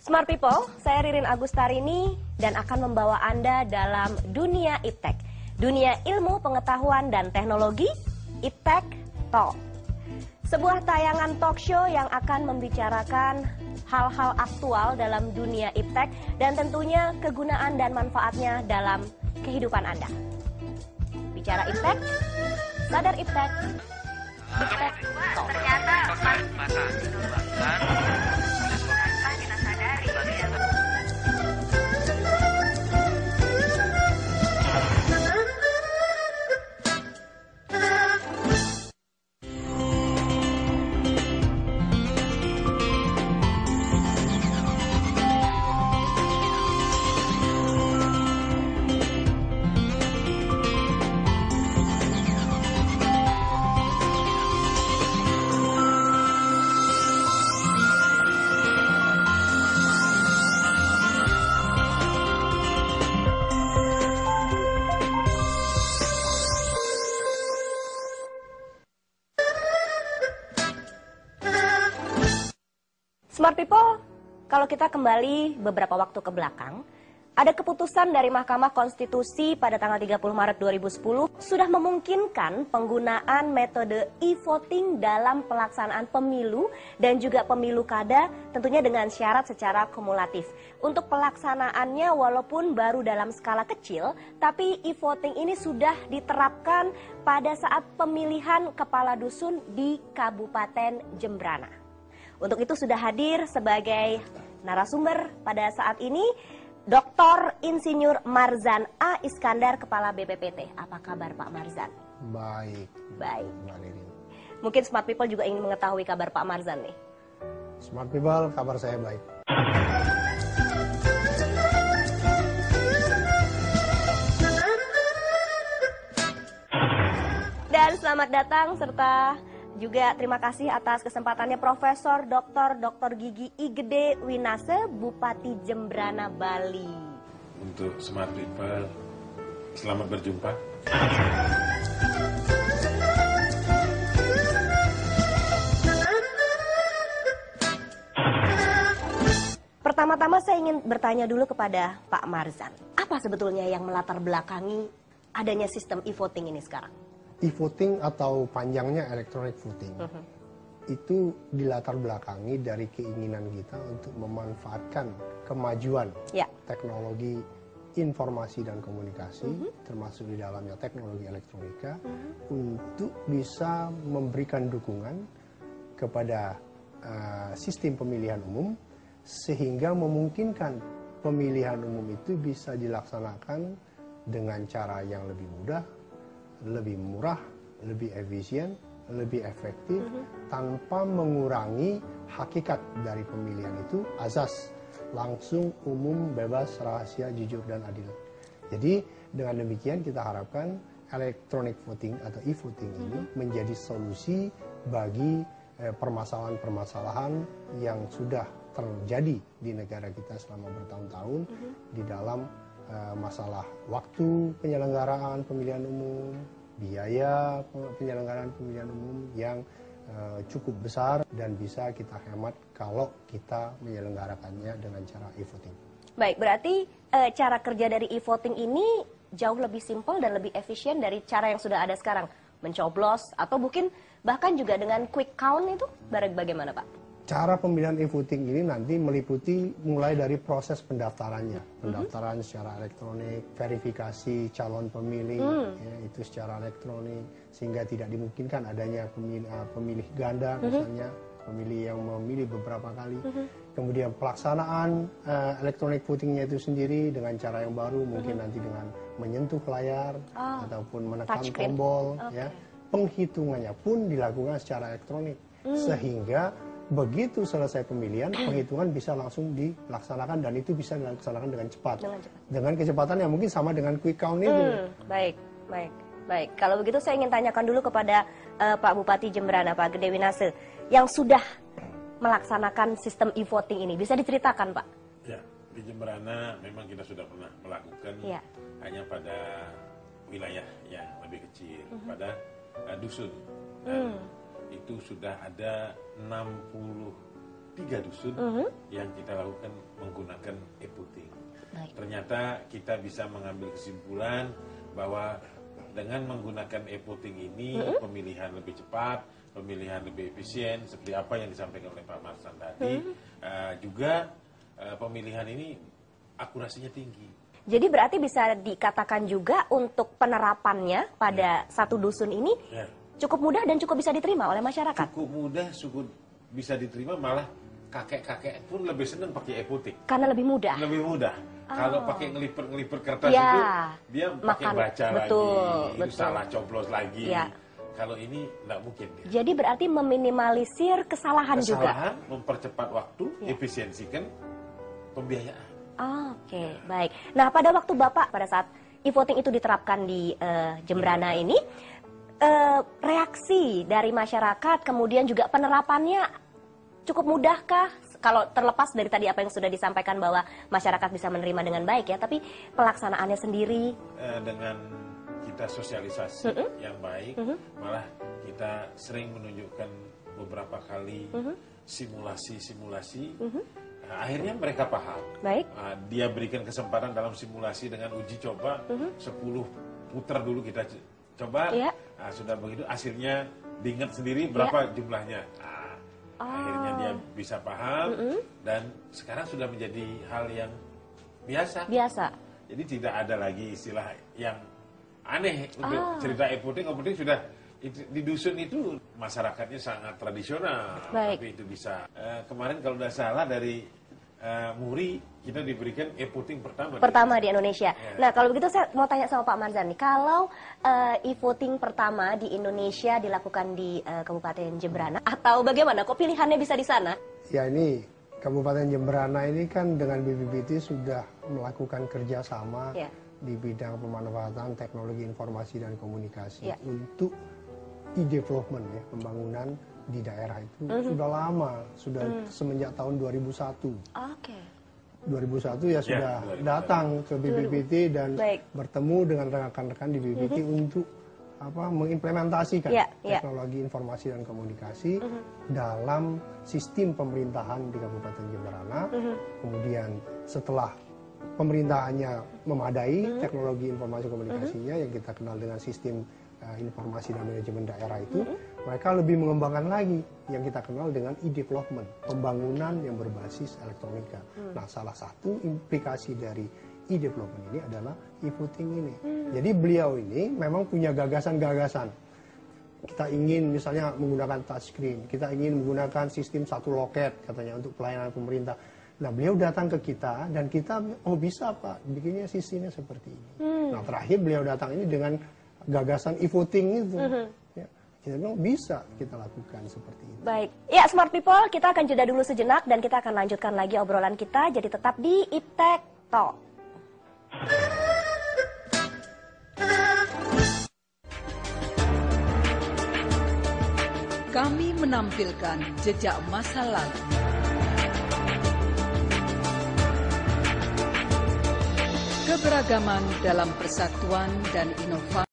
Smart People, saya Ririn Agustarini dan akan membawa Anda dalam dunia iptek. Dunia ilmu, pengetahuan, dan teknologi, Iptek Talk. Sebuah tayangan talk show yang akan membicarakan hal-hal aktual dalam dunia iptek dan tentunya kegunaan dan manfaatnya dalam kehidupan Anda. Bicara iptek, sadar iptek, Iptek Talk. Ternyata masa bahkan kita sadari. Smart People, kalau kita kembali beberapa waktu ke belakang, ada keputusan dari Mahkamah Konstitusi pada tanggal 30 Maret 2010 sudah memungkinkan penggunaan metode e-voting dalam pelaksanaan pemilu dan juga pemilu kada tentunya dengan syarat secara kumulatif. Untuk pelaksanaannya walaupun baru dalam skala kecil, tapi e-voting ini sudah diterapkan pada saat pemilihan kepala dusun di Kabupaten Jembrana. Untuk itu sudah hadir sebagai narasumber pada saat ini Dr. Insinyur Marzan A. Iskandar, Kepala BPPT. Apa kabar Pak Marzan? Baik. Baik. Mbak Ririn. Mungkin Smart People juga ingin mengetahui kabar Pak Marzan nih. Smart People, kabar saya baik. Dan selamat datang serta juga terima kasih atas kesempatannya Profesor Dr. Gigi Igede Winase, Bupati Jembrana, Bali. Untuk Smart People, selamat berjumpa. Pertama-tama saya ingin bertanya dulu kepada Pak Marzan. Apa sebetulnya yang melatar belakangi adanya sistem e-voting ini sekarang? E-voting atau panjangnya electronic voting itu dilatar belakangi dari keinginan kita untuk memanfaatkan kemajuan teknologi informasi dan komunikasi, termasuk di dalamnya teknologi elektronika, untuk bisa memberikan dukungan kepada sistem pemilihan umum sehingga memungkinkan pemilihan umum itu bisa dilaksanakan dengan cara yang lebih mudah, lebih murah, lebih efisien, lebih efektif, tanpa mengurangi hakikat dari pemilihan itu, azas langsung, umum, bebas, rahasia, jujur, dan adil. Jadi dengan demikian kita harapkan electronic voting atau e-voting ini menjadi solusi bagi permasalahan-permasalahan yang sudah terjadi di negara kita selama bertahun-tahun di dalam masalah waktu penyelenggaraan pemilihan umum, biaya penyelenggaraan pemilihan umum yang cukup besar dan bisa kita hemat kalau kita menyelenggarakannya dengan cara e-voting. Baik, berarti cara kerja dari e-voting ini jauh lebih simpel dan lebih efisien dari cara yang sudah ada sekarang. Mencoblos atau mungkin bahkan juga dengan quick count itu bagaimana Pak? Cara pemilihan e-voting ini nanti meliputi mulai dari proses pendaftarannya. Pendaftaran secara elektronik, verifikasi calon pemilih, ya, itu secara elektronik, sehingga tidak dimungkinkan adanya pemilih ganda misalnya, pemilih yang memilih beberapa kali. Kemudian pelaksanaan electronic votingnya itu sendiri dengan cara yang baru, mungkin nanti dengan menyentuh layar ataupun menekan tombol. Ya. Penghitungannya pun dilakukan secara elektronik, sehingga begitu selesai pemilihan, penghitungan bisa langsung dilaksanakan dan itu bisa dilaksanakan dengan cepat. Dengan kecepatan yang mungkin sama dengan quick count itu. Baik. Kalau begitu saya ingin tanyakan dulu kepada Pak Bupati Jembrana, Pak Gede Winase, yang sudah melaksanakan sistem e-voting ini. Bisa diceritakan Pak? Ya, di Jembrana memang kita sudah pernah melakukan hanya pada wilayah yang lebih kecil, pada dusun. Dan itu sudah ada 63 3 dusun yang kita lakukan menggunakan e-voting. Ternyata kita bisa mengambil kesimpulan bahwa dengan menggunakan e-voting ini pemilihan lebih cepat, pemilihan lebih efisien, seperti apa yang disampaikan oleh Pak Marsan tadi. Juga pemilihan ini akurasinya tinggi. Jadi berarti bisa dikatakan juga untuk penerapannya pada satu dusun ini cukup mudah dan cukup bisa diterima oleh masyarakat. Cukup mudah, cukup bisa diterima, malah kakek-kakek pun lebih senang pakai e-voting. Karena lebih mudah. Lebih mudah. Kalau pakai ngelipet kertas itu, dia pakai baca lagi, itu salah coblos lagi. Kalau ini nggak mungkin. Jadi berarti meminimalisir kesalahan juga. Kesalahan, mempercepat waktu, efisiensikan pembiayaan. Oke, baik. Nah, pada waktu Bapak pada saat e-voting itu diterapkan di Jembrana ini, reaksi dari masyarakat, kemudian juga penerapannya cukup mudahkah? Kalau terlepas dari tadi apa yang sudah disampaikan bahwa masyarakat bisa menerima dengan baik ya, tapi pelaksanaannya sendiri? Dengan kita sosialisasi yang baik, malah kita sering menunjukkan beberapa kali simulasi-simulasi. Akhirnya mereka paham. Baik. Dia berikan kesempatan dalam simulasi dengan uji coba 10 putar dulu kita coba. Sudah begitu hasilnya diingat sendiri berapa jumlahnya. Akhirnya dia bisa paham dan sekarang sudah menjadi hal yang biasa. Jadi tidak ada lagi istilah yang aneh untuk cerita e-voting. E-voting sudah di dusun itu masyarakatnya sangat tradisional. Tapi itu bisa. Kemarin kalau tidak salah dari Muri kita diberikan e-voting pertama di Indonesia. Nah, kalau begitu saya mau tanya sama Pak Marzan nih, kalau e-voting pertama di Indonesia dilakukan di Kabupaten Jembrana atau bagaimana? Kok pilihannya bisa di sana? Ya, ini Kabupaten Jembrana ini kan dengan BPPT sudah melakukan kerjasama di bidang pemanfaatan teknologi informasi dan komunikasi untuk e-development ya, pembangunan di daerah itu sudah lama, sudah semenjak tahun 2001. 2001 ya sudah datang ke BPPT dan bertemu dengan rekan-rekan di BPPT untuk mengimplementasikan teknologi informasi dan komunikasi dalam sistem pemerintahan di Kabupaten Jembrana. Kemudian setelah pemerintahannya memadai, teknologi informasi komunikasinya yang kita kenal dengan sistem informasi dan manajemen daerah itu, mereka lebih mengembangkan lagi yang kita kenal dengan e-development, pembangunan yang berbasis elektronika. Nah, salah satu implikasi dari e-development ini adalah e-voting ini. Jadi beliau ini memang punya gagasan-gagasan. Kita ingin misalnya menggunakan touchscreen, kita ingin menggunakan sistem satu loket katanya untuk pelayanan pemerintah. Nah, beliau datang ke kita dan kita, bisa Pak, bikinnya sistemnya seperti ini. Nah, terakhir beliau datang ini dengan gagasan e-voting itu. Kita bilang bisa kita lakukan seperti itu. Baik. Ya, Smart People, kita akan jeda dulu sejenak dan kita akan lanjutkan lagi obrolan kita. Jadi tetap di Iptek Talk. Kami menampilkan jejak masa lalu. Keberagaman dalam persatuan dan inovasi.